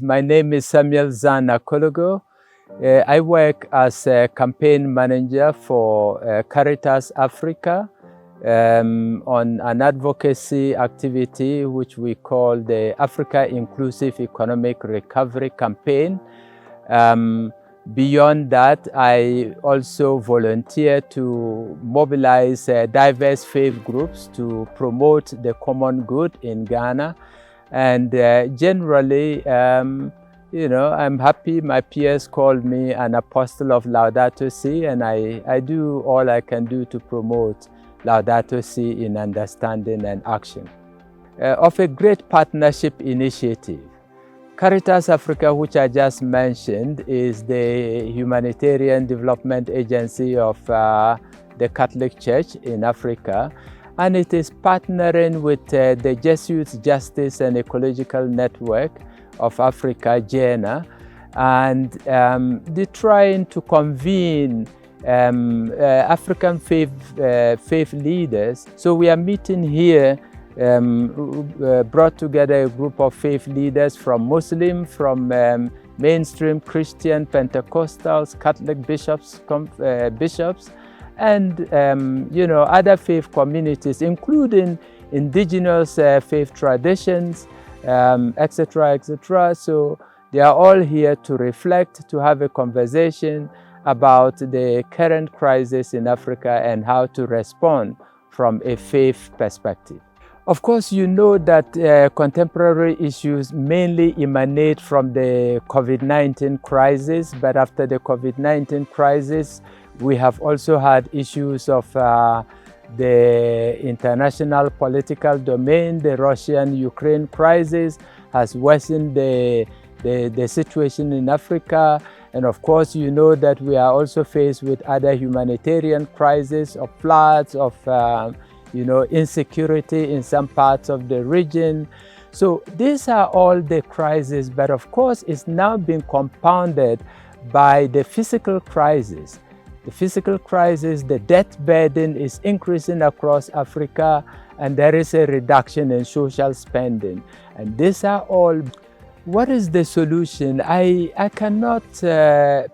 My name is Akologo. I work as a campaign manager for Caritas Africa on an advocacy activity which we call the Africa Inclusive Economic Recovery Campaign. Beyond that, I also volunteer to mobilize diverse faith groups to promote the common good in Ghana. And generally, I'm happy my peers call me an apostle of Laudato Si, and I do all I can do to promote Laudato Si in understanding and action. Of a great partnership initiative, Caritas Africa, which I just mentioned, is the humanitarian development agency of the Catholic Church in Africa, and it is partnering with the Jesuits Justice and Ecological Network of Africa, JENA, and they're trying to convene African faith leaders. So we are meeting here, brought together a group of faith leaders from Muslim, from mainstream Christian, Pentecostals, Catholic bishops, and other faith communities, including indigenous faith traditions, etc., etc. So they are all here to reflect, to have a conversation about the current crisis in Africa and how to respond from a faith perspective. Of course, you know that contemporary issues mainly emanate from the COVID-19 crisis, but after the COVID-19 crisis, we have also had issues of the international political domain. The Russian-Ukraine crisis has worsened the situation in Africa. And of course, you know that we are also faced with other humanitarian crises of floods, of insecurity in some parts of the region. So these are all the crises, but of course it's now being compounded by the physical crisis. The physical crisis, the debt burden is increasing across Africa, and there is a reduction in social spending. And these are all. What is the solution? I cannot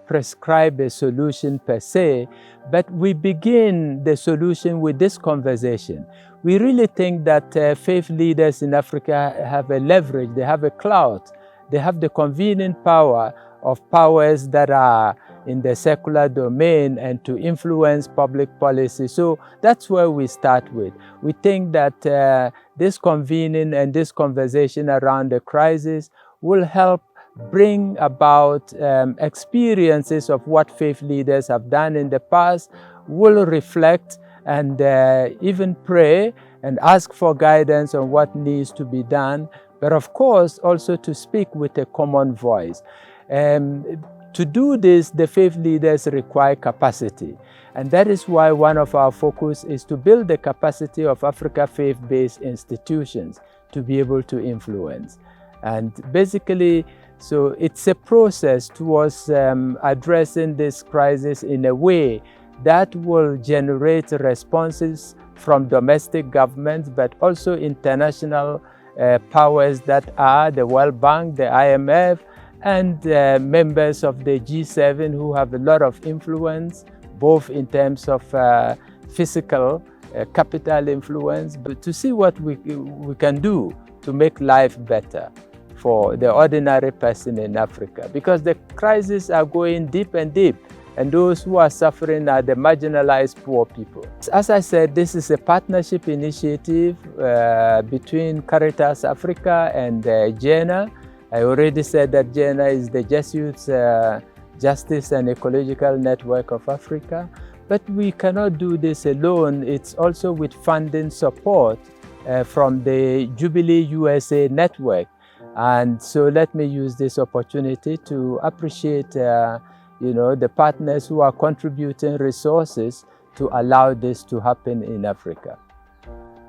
prescribe a solution per se, but we begin the solution with this conversation. We really think that faith leaders in Africa have a leverage, they have a clout, they have the convening power of powers that are in the secular domain and to influence public policy. So that's where we start with. We think that this convening and this conversation around the crisis will help bring about experiences of what faith leaders have done in the past, will reflect and even pray and ask for guidance on what needs to be done, but of course also to speak with a common voice. To do this, the faith leaders require capacity. And that is why one of our focus is to build the capacity of Africa faith-based institutions to be able to influence. And basically, so it's a process towards addressing this crisis in a way that will generate responses from domestic governments, but also international powers that are the World Bank, the IMF, and members of the G7 who have a lot of influence, both in terms of physical capital influence, but to see what we can do to make life better for the ordinary person in Africa, because the crises are going deep and deep, and those who are suffering are the marginalized poor people. As I said, this is a partnership initiative between Caritas Africa and JENA. I already said that JENA is the Jesuits Justice and Ecological Network of Africa, but we cannot do this alone. It's also with funding support from the Jubilee USA Network. And so let me use this opportunity to appreciate the partners who are contributing resources to allow this to happen in Africa.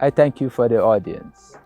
I thank you for the audience.